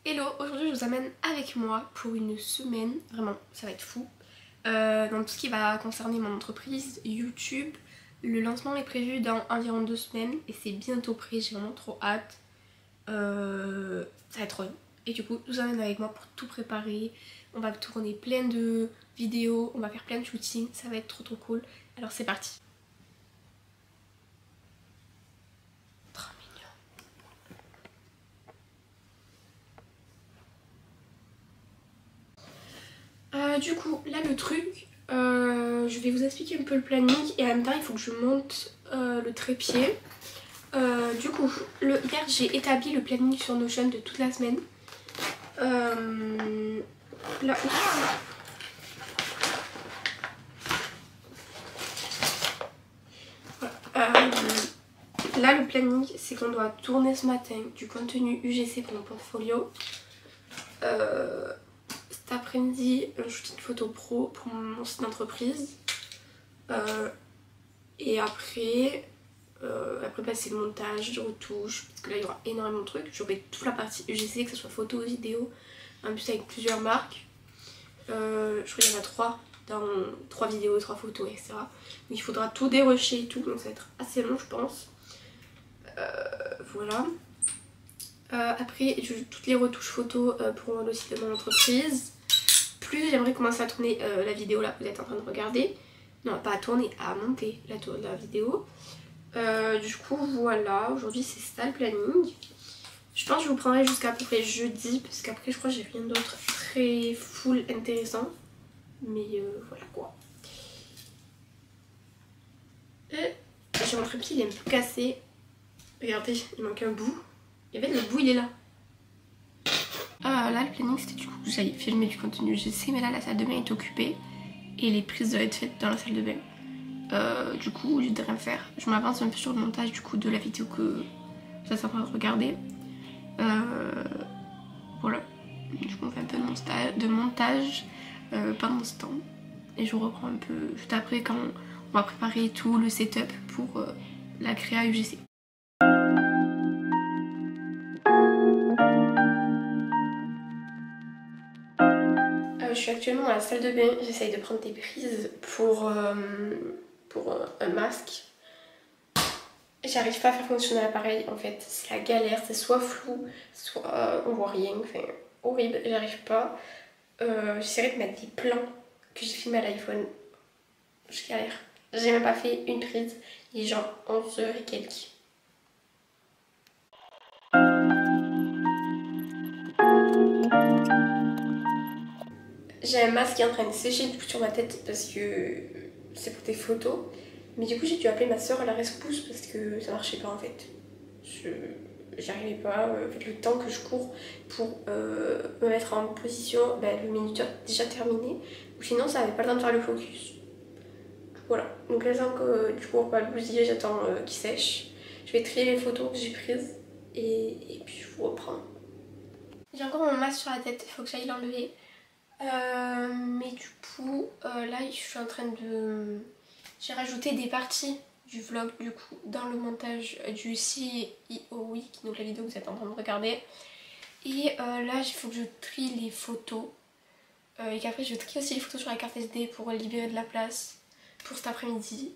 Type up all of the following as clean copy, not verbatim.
Hello, aujourd'hui je vous amène avec moi pour une semaine, vraiment ça va être fou, dans tout ce qui va concerner mon entreprise YouTube. Le lancement est prévu dans environ 2 semaines et c'est bientôt prêt, j'ai vraiment trop hâte. Ça va être trop bien. Et du coup je vous amène avec moi pour tout préparer. On va tourner plein de vidéos, on va faire plein de shootings, ça va être trop cool. Alors c'est parti. Du coup, là le truc, je vais vous expliquer un peu le planning et en même temps il faut que je monte le trépied. Du coup, hier j'ai établi le planning sur Notion de toute la semaine. Là, là le planning c'est qu'on doit tourner ce matin du contenu UGC pour mon portfolio. Cet après-midi, un shooting photo pro pour mon site d'entreprise. Et après passer le montage, de retouche, parce que là il y aura énormément de trucs. J'aurai toute la partie UGC, que ce soit photo, vidéo, en plus avec plusieurs marques. Je crois qu'il y en a 3 dans 3 vidéos, 3 photos, etc. Mais il faudra tout dérusher et tout, donc ça va être assez long je pense. Voilà. Après, toutes les retouches photos pour le site de mon entreprise. Plus j'aimerais commencer à tourner la vidéo là que vous êtes en train de regarder. Non, pas à tourner, à monter la vidéo. Du coup, voilà, aujourd'hui c'est ça le planning. Je pense que je vous prendrai jusqu'à peu près jeudi, parce qu'après je crois que j'ai rien d'autre très full intéressant. Mais voilà quoi. J'ai mon trépied, il est un peu cassé. Regardez, il manque un bout. Et en fait, le bout il est là. Là, le planning c'était du coup, j'allais filmer du contenu GC, mais là la salle de bain est occupée et les prises doivent être faites dans la salle de bain. Du coup, je lieu de rien faire, je m'avance un peu sur le montage du coup de la vidéo que vous êtes en train de regarder. Voilà, du coup on fait un peu de montage pendant ce temps et je reprends un peu juste après quand on va préparer tout le setup pour la créa UGC. Je suis actuellement dans la salle de bain, j'essaye de prendre des prises pour un masque. J'arrive pas à faire fonctionner l'appareil en fait, c'est la galère, c'est soit flou, soit on voit rien, enfin horrible, j'arrive pas. J'essaierai de mettre des plans que j'ai filmés à l'iPhone, je galère. J'ai même pas fait une prise, il est genre 11h et quelques. J'ai un masque qui est en train de sécher du coup sur ma tête parce que c'est pour des photos. Mais du coup j'ai dû appeler ma soeur à la rescousse parce que ça marchait pas en fait. J'arrivais pas, en fait, le temps que je cours pour me mettre en position, le minuteur déjà terminé. Ou sinon ça avait pas le temps de faire le focus. Voilà, donc là du coup on va le bousiller, j'attends qu'il sèche. Je vais trier les photos que j'ai prises et puis je vous reprends. J'ai encore mon masque sur la tête, il faut que j'aille l'enlever. Mais du coup là je suis en train de... J'ai rajouté des parties du vlog du coup dans le montage du CEO Week, donc la vidéo que vous êtes en train de regarder. Et là il faut que je trie les photos et qu'après je trie aussi les photos sur la carte SD pour libérer de la place pour cet après-midi.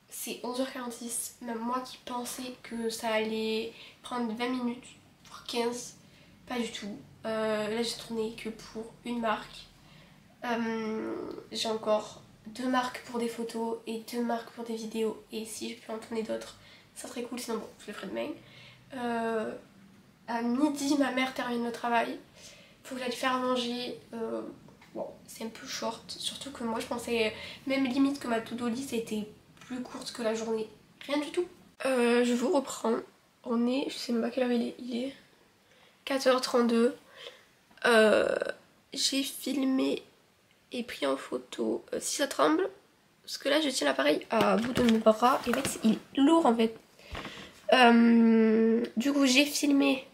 C'est 11h46, même moi qui pensais que ça allait prendre 20 minutes, voire 15, pas du tout. Là j'ai tourné que pour une marque. J'ai encore 2 marques pour des photos et 2 marques pour des vidéos. Et si je peux en tourner d'autres, ça serait cool, sinon bon, je le ferai demain. À midi, ma mère termine le travail. Faut que j'aille faire à manger. Bon, c'est un peu short, surtout que moi je pensais même limite que ma to-do list était plus courte que la journée. Rien du tout. Je vous reprends. On est, je sais même pas quelle heure il est 4h32. J'ai filmé et pris en photo si ça tremble. Parce que là je tiens l'appareil à bout de mes bras et en fait il est lourd en fait. Du coup j'ai filmé,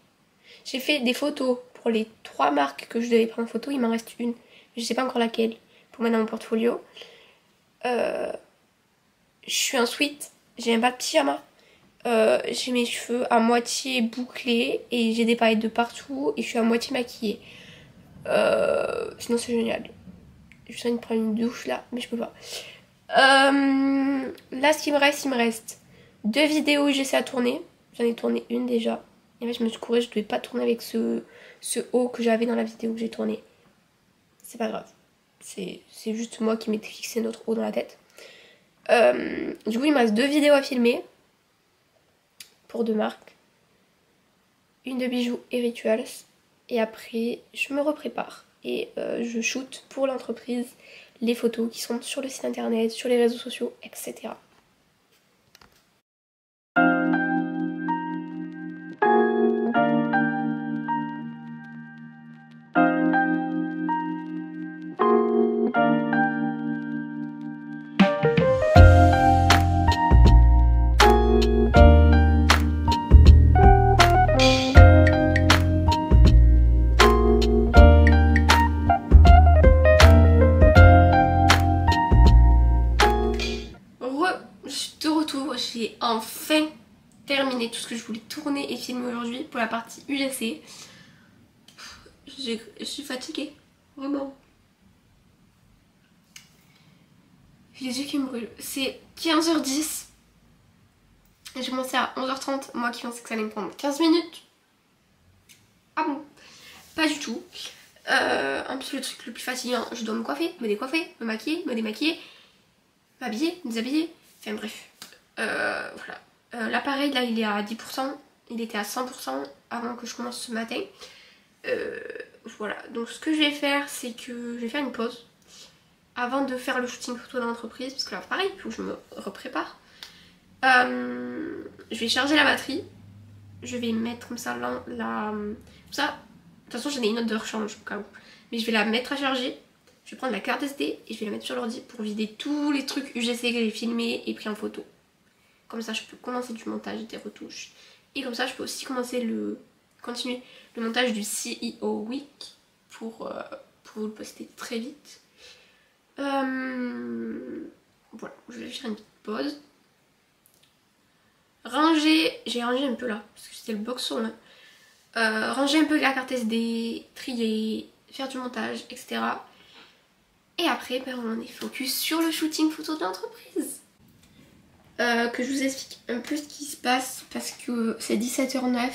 j'ai fait des photos pour les 3 marques que je devais prendre en photo. Il m'en reste une, je sais pas encore laquelle, pour mettre dans mon portfolio. Je suis en suite, j'ai un bas de pyjama J'ai mes cheveux à moitié bouclés et j'ai des paillettes de partout et je suis à moitié maquillée. Sinon c'est génial. Je suis en train de prendre une douche là, mais je peux pas. Là ce qu'il me reste 2 vidéos où j'essaie à tourner. J'en ai tourné une déjà. Et en fait je me suis courée, je devais pas tourner avec ce haut que j'avais dans la vidéo que j'ai tournée. C'est pas grave. C'est juste moi qui m'étais fixé notre haut dans la tête. Du coup il me reste 2 vidéos à filmer. Pour 2 marques. Une de bijoux et rituals. Et après je me reprépare. Et je shoot pour l'entreprise les photos qui sont sur le site internet, sur les réseaux sociaux, etc. Je suis de retour, j'ai enfin terminé tout ce que je voulais tourner et filmer aujourd'hui pour la partie UGC. Je suis fatiguée, vraiment. J'ai les yeux qui me brûlent. C'est 15h10. Et j'ai commencé à 11h30. Moi qui pensais que ça allait me prendre 15 minutes. Ah bon? Pas du tout. En plus le truc le plus fatigant, je dois me coiffer, me décoiffer, me maquiller, me démaquiller, m'habiller, me déshabiller. Enfin bref. Voilà. L'appareil là il est à 10%. Il était à 100% avant que je commence ce matin. Voilà. Donc ce que je vais faire, c'est que je vais faire une pause avant de faire le shooting photo dans l'entreprise. Parce que là pareil, il faut que je me reprépare. Je vais charger la batterie. Je vais mettre comme ça ça. De toute façon j'en ai une autre de rechange au cas où. Mais je vais la mettre à charger. Je vais prendre la carte SD et je vais la mettre sur l'ordi pour vider tous les trucs UGC que j'ai filmés et pris en photo. Comme ça je peux commencer du montage, des retouches. Et comme ça je peux aussi continuer le montage du CEO Week pour vous le poster très vite. Voilà, je vais faire une petite pause. J'ai rangé un peu là, parce que c'était le boxon là. Ranger un peu la carte SD, trier, faire du montage, etc. Et après, ben, on est focus sur le shooting photo de l'entreprise. Que je vous explique un peu ce qui se passe, parce que c'est 17h09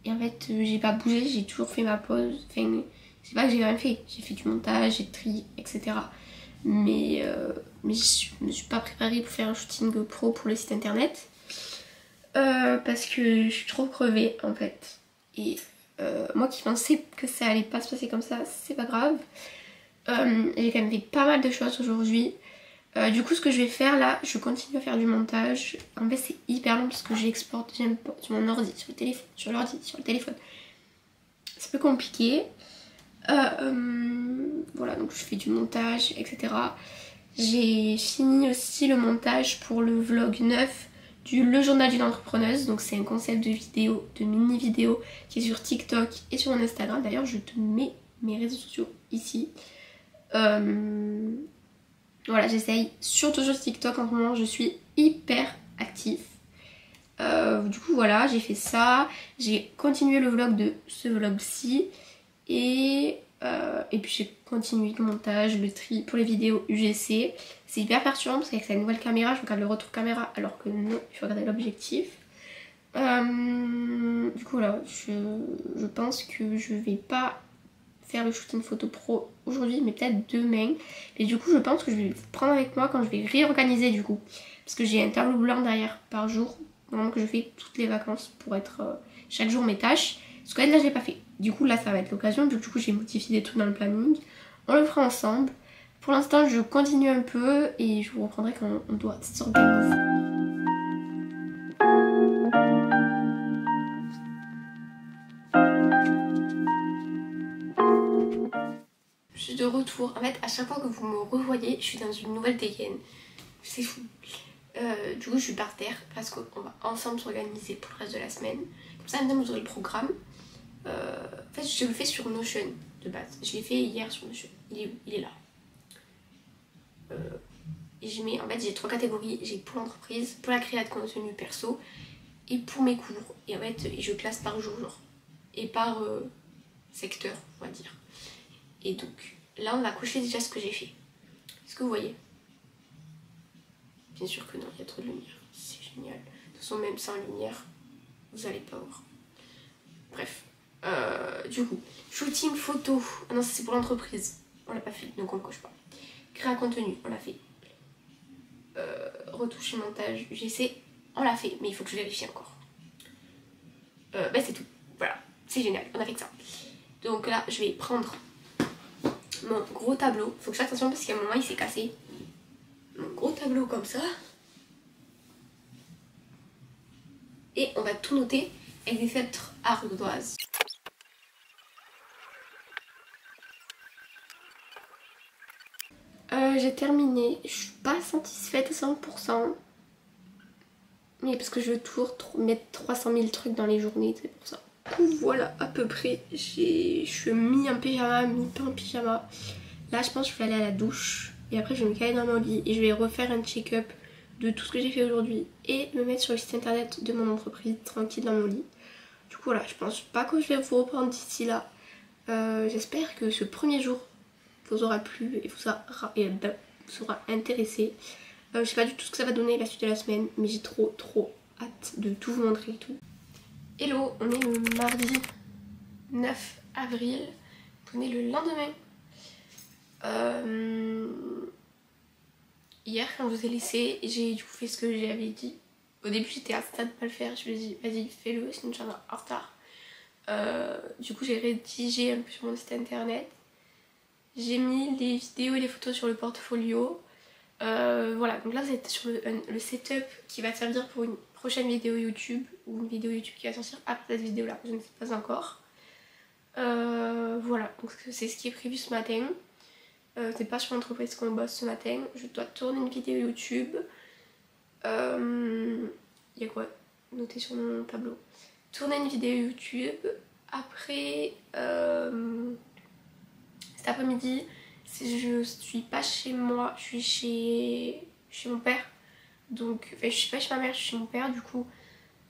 et en fait j'ai pas bougé, j'ai toujours fait ma pause. Enfin, c'est pas que j'ai rien fait, j'ai fait du montage, j'ai trié, etc. Mais je me suis pas préparée pour faire un shooting pro pour le site internet. Parce que je suis trop crevée en fait. Et moi qui pensais que ça allait pas se passer comme ça, c'est pas grave. J'ai quand même fait pas mal de choses aujourd'hui. Du coup ce que je vais faire là, je continue à faire du montage. En fait c'est hyper long parce que j'exporte sur mon ordi, sur le téléphone, sur l'ordi, sur le téléphone. C'est un peu compliqué. Voilà, donc je fais du montage, etc. J'ai fini aussi le montage pour le vlog 9 du Le Journal d'une entrepreneuse. Donc c'est un concept de vidéo, de mini vidéo qui est sur TikTok et sur mon Instagram. D'ailleurs je te mets mes réseaux sociaux ici. Voilà, j'essaye surtout sur TikTok en ce moment, je suis hyper active. Du coup voilà, j'ai fait ça. J'ai continué le vlog de ce vlog-ci. Et puis j'ai continué le montage, le tri pour les vidéos UGC. C'est hyper perturbant parce qu'avec sa nouvelle caméra, je regarde le retour caméra alors que non, il faut regarder l'objectif. Du coup là, je pense que je vais pas faire le shooting photo pro aujourd'hui, mais peut-être demain. Et du coup je pense que je vais le prendre avec moi quand je vais réorganiser du coup. Parce que j'ai un tableau blanc derrière par jour, vraiment que je fais toutes les vacances pour être chaque jour mes tâches. Ce que là je l'ai pas fait. Du coup là ça va être l'occasion, vu que du coup j'ai modifié des trucs dans le planning. On le fera ensemble. Pour l'instant je continue un peu et je vous reprendrai quand on doit s'organiser. Je suis de retour. En fait à chaque fois que vous me revoyez, je suis dans une nouvelle dégaine. C'est fou. Du coup je suis par terre parce qu'on va ensemble s'organiser pour le reste de la semaine. Comme ça maintenant vous aurez le programme. En fait je le fais sur Notion de base. Je l'ai fait hier sur Notion. Il est là. Et en fait j'ai 3 catégories. J'ai pour l'entreprise, pour la création de contenu perso et pour mes cours. Et en fait, je classe par jour et par secteur, on va dire. Et donc, là, on va cocher déjà ce que j'ai fait. Est-ce que vous voyez? Bien sûr que non, il y a trop de lumière. C'est génial. De toute façon, même sans lumière, vous allez pas voir. Bref. Du coup, shooting photo. Ah non, ça c'est pour l'entreprise. On l'a pas fait, donc on coche pas. Créer un contenu, on l'a fait. Retoucher montage, j'essaie, on l'a fait, mais il faut que je vérifie encore. Bah c'est tout. Voilà, c'est génial, on a fait que ça. Donc là, je vais prendre mon gros tableau. Faut que je fasse attention parce qu'à un moment il s'est cassé. Mon gros tableau comme ça. Et on va tout noter avec des feutres ardoises. J'ai terminé. Je suis pas satisfaite à 100%. Mais parce que je veux toujours mettre 300 000 trucs dans les journées, c'est pour ça. Voilà à peu près. Je suis mi en pyjama, mi pas en pyjama. Là je pense que je vais aller à la douche. Et après je vais me caler dans mon lit et je vais refaire un check-up de tout ce que j'ai fait aujourd'hui. Et me mettre sur le site internet de mon entreprise tranquille dans mon lit. Du coup voilà, je pense pas que je vais vous reprendre d'ici là. J'espère que ce premier jour vous aura plu et vous aura intéressé. Je sais pas du tout ce que ça va donner la suite de la semaine, mais j'ai trop hâte de tout vous montrer et tout. Hello, on est le mardi 9 avril, on est le lendemain. Hier quand je vous ai laissé, j'ai du coup fait ce que j'avais dit. Au début j'étais à stade de pas le faire, je me suis dit vas-y fais-le sinon tu seras en retard. Du coup j'ai rédigé un peu sur mon site internet. J'ai mis les vidéos et les photos sur le portfolio. Voilà, donc là c'est sur le setup qui va servir pour une prochaine vidéo YouTube ou une vidéo YouTube qui va sortir après cette vidéo là, je ne sais pas encore. Voilà, donc c'est ce qui est prévu ce matin. C'est pas sur l'entreprise qu'on bosse ce matin, je dois tourner une vidéo YouTube. Il y a quoi noté sur mon tableau? Tourner une vidéo YouTube. Après, cet après-midi, je suis pas chez moi, je suis chez mon père. Donc, enfin, je suis pas chez ma mère, je suis chez mon père. Du coup,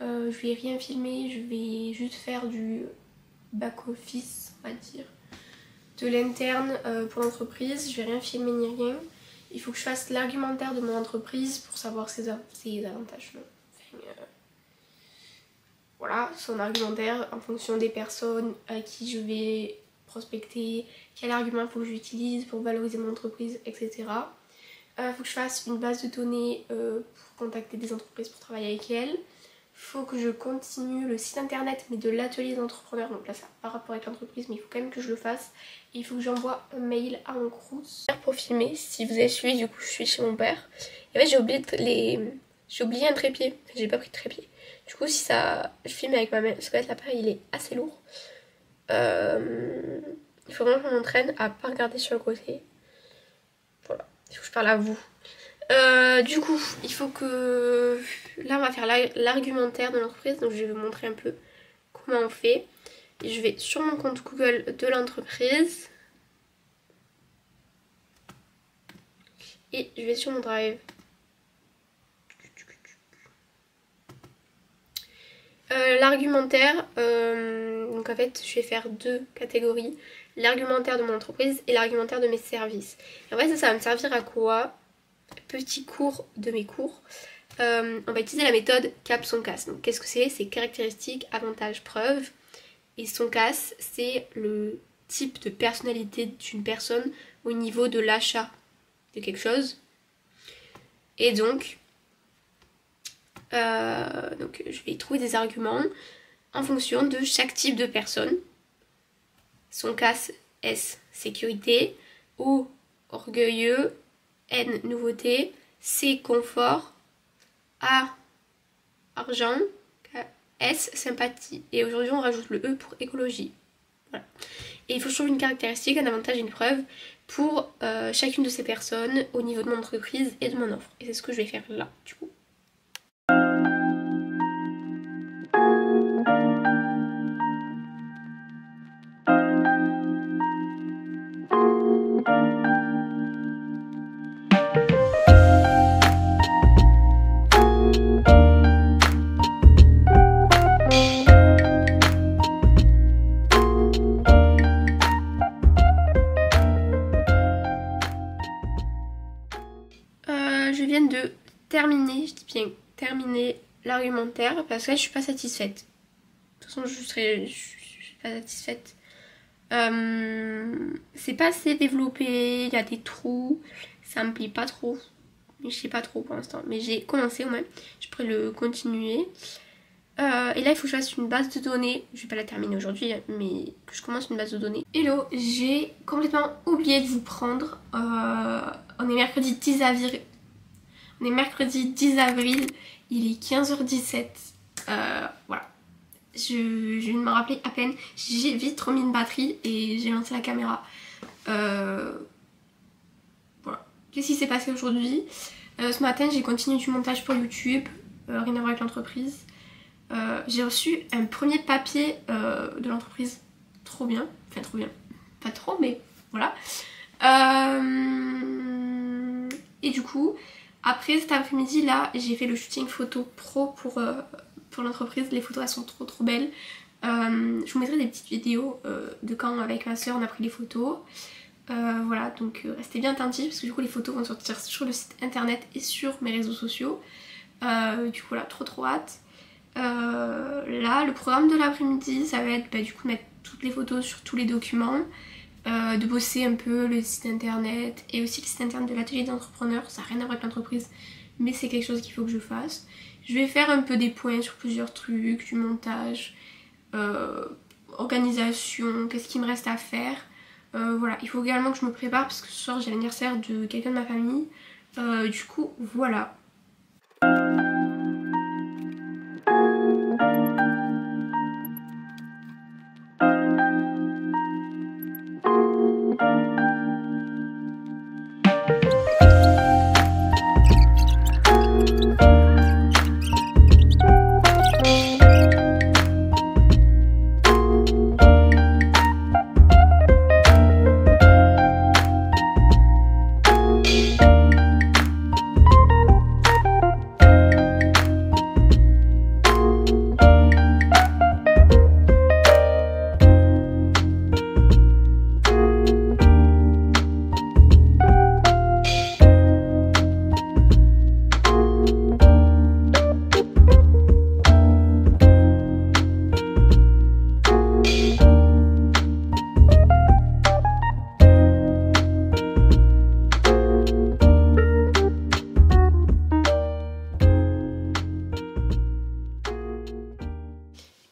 je vais rien filmer, je vais juste faire du back-office, on va dire, de l'interne pour l'entreprise. Je vais rien filmer ni rien. Il faut que je fasse l'argumentaire de mon entreprise pour savoir ses avantages. Enfin, voilà, son argumentaire en fonction des personnes à qui je vais prospecter, quel argument il faut que j'utilise pour valoriser mon entreprise, etc. Faut que je fasse une base de données pour contacter des entreprises pour travailler avec elles. Faut que je continue le site internet mais de l'atelier d'entrepreneur, donc là ça n'a pas rapport avec l'entreprise mais il faut quand même que je le fasse. Et il faut que j'envoie un mail à mon crous pour filmer. Si vous avez suivi, du coup je suis chez mon père. Et en fait j'ai oublié un trépied, j'ai pas pris de trépied. Du coup si je filme avec ma main, parce que l'appareil il est assez lourd. Il faut vraiment que je m'entraîne à pas regarder sur le côté. Voilà, il faut que je parle à vous. Du coup, il faut que... Là, on va faire l'argumentaire de l'entreprise. Donc, je vais vous montrer un peu comment on fait. Et je vais sur mon compte Google de l'entreprise. Et je vais sur mon Drive. L'argumentaire, donc en fait je vais faire deux catégories, l'argumentaire de mon entreprise et l'argumentaire de mes services. Et en fait ça va me servir à quoi? Petit cours de mes cours. On va utiliser la méthode CAP-SONCAS. Donc qu'est-ce que c'est? C'est caractéristiques, avantages, preuves. Et SONCAS, c'est le type de personnalité d'une personne au niveau de l'achat de quelque chose. Et donc je vais trouver des arguments en fonction de chaque type de personne. SONCAS, S, sécurité. O, orgueilleux. N, nouveauté. C, confort. A, argent. S, sympathie. Et aujourd'hui on rajoute le E pour écologie. Voilà. Et il faut que je trouve une caractéristique, un avantage et une preuve pour chacune de ces personnes au niveau de mon entreprise et de mon offre. Et c'est ce que je vais faire là du coup. terminer l'argumentaire parce que là je suis pas satisfaite. De toute façon je suis pas satisfaite. C'est pas assez développé, il y a des trous, ça me plaît pas trop. Mais je sais pas trop pour l'instant. Mais j'ai commencé au moins, je pourrais le continuer. Et là il faut que je fasse une base de données. Je vais pas la terminer aujourd'hui, mais que je commence une base de données. Hello, j'ai complètement oublié de vous prendre. On est mercredi 10 avril. On est mercredi 10 avril. Il est 15h17. Voilà. Je viens de me rappeler à peine. J'ai vite remis une batterie et j'ai lancé la caméra. Voilà. Qu'est-ce qui s'est passé aujourd'hui? Ce matin j'ai continué du montage pour YouTube. Rien à voir avec l'entreprise. J'ai reçu un premier papier de l'entreprise. Trop bien. Enfin trop bien. Pas trop mais voilà. Et du coup après cet après-midi là j'ai fait le shooting photo pro pour l'entreprise. Les photos elles sont trop belles. Je vous mettrai des petites vidéos de quand avec ma soeur on a pris les photos. Voilà donc restez bien attentifs parce que du coup les photos vont sortir sur le site internet et sur mes réseaux sociaux. Du coup là trop hâte. Là le programme de l'après-midi ça va être du coup mettre toutes les photos sur tous les documents, de bosser un peu le site internet et aussi le site internet de l'atelier d'entrepreneur. Ça n'a rien à voir avec l'entreprise mais c'est quelque chose qu'il faut que je fasse. Je vais faire un peu des points sur plusieurs trucs, du montage, organisation, qu'est-ce qu'il me reste à faire. Voilà, il faut également que je me prépare parce que ce soir j'ai l'anniversaire de quelqu'un de ma famille. Du coup, voilà.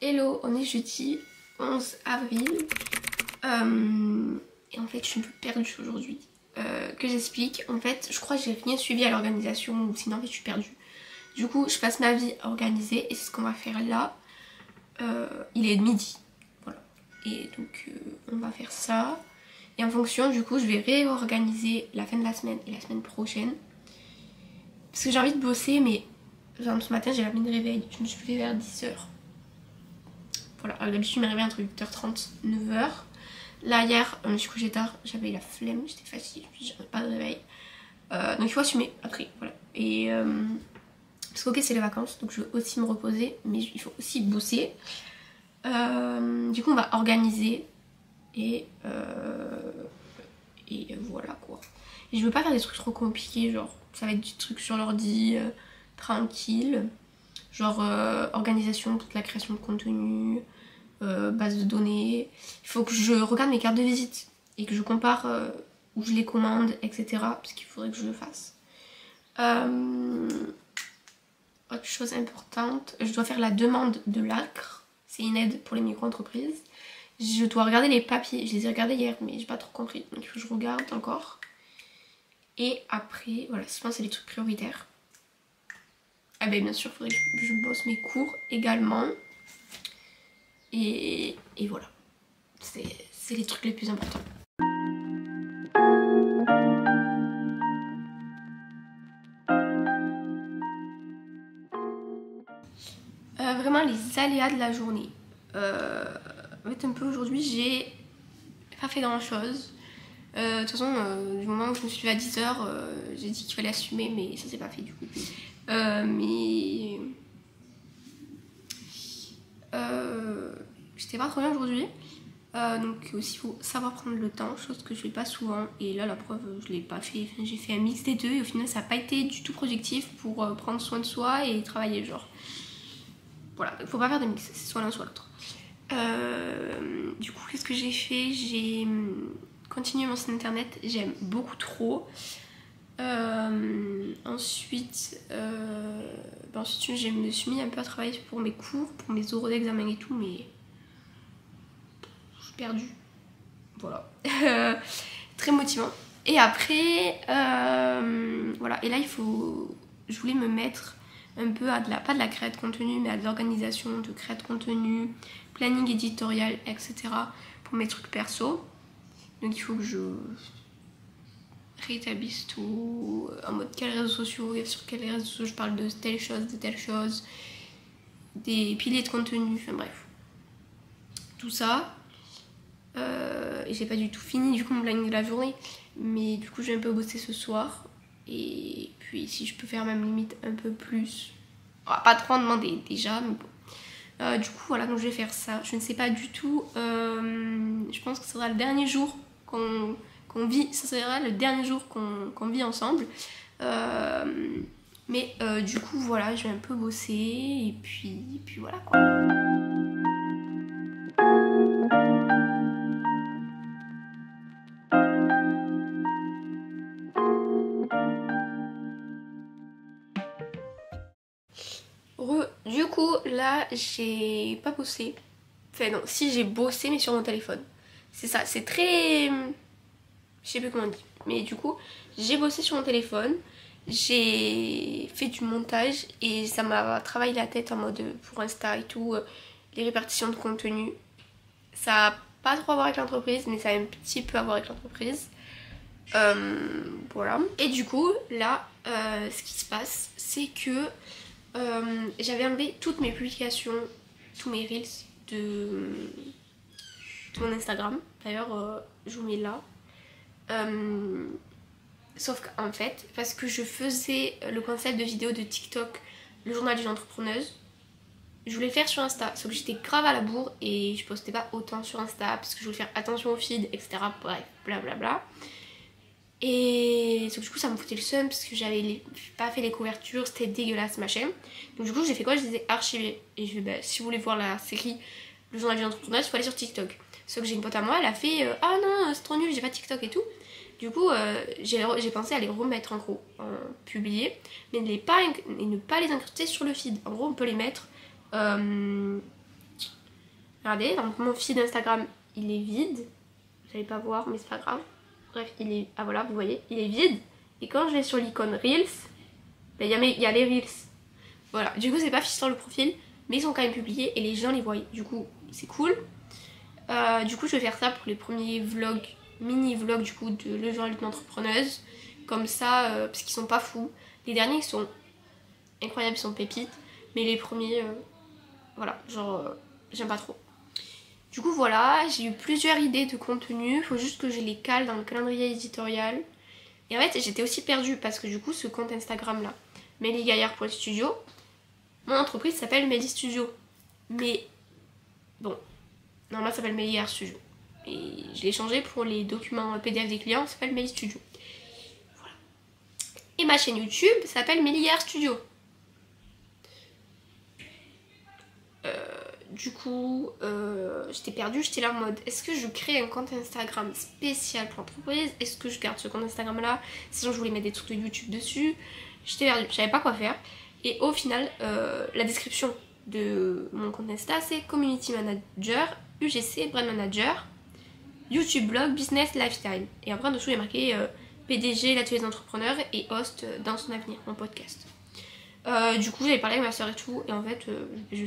Hello, on est jeudi 11 avril et en fait je suis un peu perdue aujourd'hui. Que j'explique, en fait je crois que j'ai rien suivi à l'organisation ou sinon en fait je suis perdue. Du coup je passe ma vie à organiser et c'est ce qu'on va faire là. Il est midi, voilà. Et donc on va faire ça. Et en fonction du coup je vais réorganiser la fin de la semaine et la semaine prochaine. Parce que j'ai envie de bosser mais genre, ce matin j'ai la mine de réveil, je me suis levée vers 10h. Voilà, d'habitude je me réveille entre 8h30 et 9h. Là hier, je me suis couchée tard, j'avais la flemme, j'étais fatiguée, j'avais pas de réveil. Donc il faut assumer après, voilà. Et parce que ok c'est les vacances, donc je veux aussi me reposer, mais il faut aussi bosser. Du coup on va organiser et voilà quoi. Et je veux pas faire des trucs trop compliqués, genre ça va être des trucs sur l'ordi, tranquille. Genre organisation pour la création de contenu, base de données. Il faut que je regarde mes cartes de visite et que je compare où je les commande, etc. Parce qu'il faudrait que je le fasse. Autre chose importante, je dois faire la demande de l'ACRE. C'est une aide pour les micro-entreprises. Je dois regarder les papiers. Je les ai regardés hier mais j'ai pas trop compris. Donc il faut que je regarde encore. Et après, voilà, je pense que c'est les trucs prioritaires. Ah ben bien sûr, il faudrait que je bosse mes cours également. Et voilà. C'est les trucs les plus importants. Vraiment les aléas de la journée. En fait un peu aujourd'hui j'ai pas fait grand chose. De toute façon du moment où je me suis levée à 10h j'ai dit qu'il fallait assumer mais ça s'est pas fait du coup. J'étais pas trop bien aujourd'hui. Donc aussi il faut savoir prendre le temps, chose que je fais pas souvent, et là la preuve je l'ai pas fait, enfin, j'ai fait un mix des deux et au final ça n'a pas été du tout productif pour prendre soin de soi et travailler genre. Voilà, il faut pas faire de mix, c'est soit l'un soit l'autre. Du coup qu'est-ce que j'ai fait? J'ai continué mon site internet, j'aime beaucoup trop. Ensuite je me suis mis un peu à travailler pour mes cours, pour mes oraux d'examen et tout, mais je suis perdue. Voilà. Très motivant. Et après, voilà. Et là, je voulais me mettre un peu à pas de la création de contenu, mais à de l'organisation, de création de contenu, planning éditorial, etc. pour mes trucs perso. Donc il faut que je rétablisse tout en mode quels réseaux sociaux, sur quels réseaux sociaux je parle de telle chose, des piliers de contenu, enfin bref. Tout ça. Et j'ai pas du tout fini du coup mon planning de la journée, mais du coup j'ai un peu bossé ce soir, et puis si je peux faire même limite un peu plus, pas trop en demander déjà, mais bon. Du coup voilà, donc je vais faire ça. Je ne sais pas du tout, je pense que ce sera le dernier jour qu'on vit, ça sera le dernier jour qu'on vit ensemble, mais du coup voilà, je vais un peu bosser et puis voilà quoi. Du coup là j'ai pas bossé, enfin non, si j'ai bossé mais sur mon téléphone, c'est ça, c'est très, je sais plus comment on dit, mais du coup j'ai bossé sur mon téléphone, j'ai fait du montage et ça m'a travaillé la tête en mode pour Insta et tout, les répartitions de contenu, ça a pas trop à voir avec l'entreprise mais ça a un petit peu à voir avec l'entreprise. Voilà. Et du coup là ce qui se passe c'est que j'avais enlevé toutes mes publications, tous mes reels de mon Instagram. D'ailleurs je vous mets là. Sauf qu'en fait, parce que je faisais le concept de vidéo de TikTok, le journal d'une entrepreneuse, je voulais le faire sur Insta, sauf que j'étais grave à la bourre et je postais pas autant sur Insta parce que je voulais faire attention au feed, etc. Bref, blablabla. Et sauf que du coup ça me foutait le seum parce que j'avais pas fait les couvertures, c'était dégueulasse machin. Donc du coup j'ai fait quoi? Je les ai archivés. Et je vais si vous voulez voir la série Le journal d'une entrepreneuse, il faut aller sur TikTok. Sauf que j'ai une pote à moi, elle a fait ah non c'est trop nul, j'ai pas TikTok et tout. Du coup j'ai pensé à les remettre en gros, en publier, mais ne pas les incruster sur le feed. En gros on peut les mettre, regardez, donc mon feed Instagram il est vide, vous allez pas voir mais c'est pas grave. Bref, il est, ah voilà, vous voyez, il est vide. Et quand je vais sur l'icône Reels, ben, il y a les Reels. Voilà, du coup c'est pas affiché sur le profil, mais ils sont quand même publiés et les gens les voient. Du coup c'est cool. Du coup je vais faire ça pour les premiers vlogs, mini-vlogs du coup de Le journal d'une entrepreneuse. Comme ça, parce qu'ils sont pas fous. Les derniers ils sont incroyables, ils sont pépites. Mais les premiers, voilà, genre j'aime pas trop. Du coup voilà, j'ai eu plusieurs idées de contenu, il faut juste que je les cale dans le calendrier éditorial. Et en fait j'étais aussi perdue parce que du coup ce compte Instagram là, mellygaillard.studio, mon entreprise s'appelle Melly Studio. Mais bon, normalement ça s'appelle Melly Gaillard Studio. Et je l'ai changé pour les documents PDF des clients, ça s'appelle Melly Studio. Voilà. Et ma chaîne YouTube s'appelle Melly Gaillard Studio. Du coup, j'étais perdue, j'étais là en mode est-ce que je crée un compte Instagram spécial pour l'entreprise? Est-ce que je garde ce compte Instagram là? Sinon je voulais mettre des trucs de YouTube dessus. J'étais perdue, je savais pas quoi faire. Et au final, la description de mon compte Insta c'est Community Manager, UGC, Brand Manager, YouTube Blog, Business, Lifestyle. Et après en dessous il y a marqué PDG, l'atelier des entrepreneurs et host dans son avenir, mon podcast. Du coup j'avais parlé avec ma soeur et tout, et en fait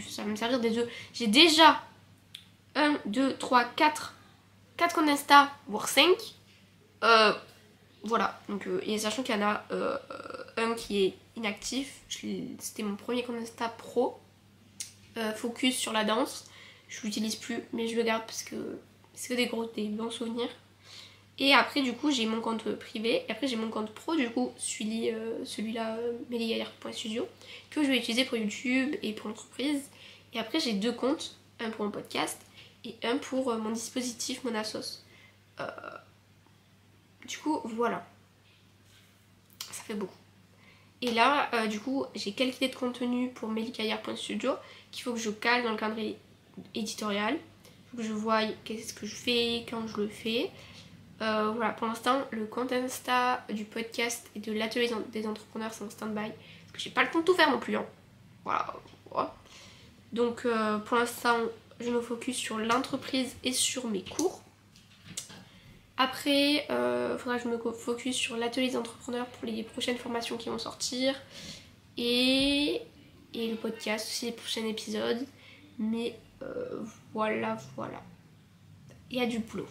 ça va me servir des deux. J'ai déjà 1, 2, 3, 4 comptes Insta, voire 5. Voilà, donc et sachant qu'il y en a un qui est inactif, c'était mon premier compte Insta pro, focus sur la danse. Je l'utilise plus mais je le garde parce que c'est des bons souvenirs. Et après du coup j'ai mon compte privé, et après j'ai mon compte pro du coup, celui-là mellygaillard.studio, que je vais utiliser pour YouTube et pour l'entreprise. Et après j'ai deux comptes, un pour mon podcast et un pour mon dispositif, mon Asos. Du coup, voilà. Ça fait beaucoup. Et là, du coup, j'ai quelques idées de contenu pour melikayer.studio qu'il faut que je cale dans le calendrier éditorial. Il faut que je voie qu'est-ce que je fais, quand je le fais. Voilà, pour l'instant, le compte Insta du podcast et de l'atelier des entrepreneurs, c'est en stand-by. Parce que j'ai pas le temps de tout faire non plus. Hein. Voilà. Donc, pour l'instant, je me focus sur l'entreprise et sur mes cours. Après, il faudra que je me focus sur l'atelier des entrepreneurs pour les prochaines formations qui vont sortir. Et le podcast aussi, les prochains épisodes. Mais voilà. Il y a du boulot.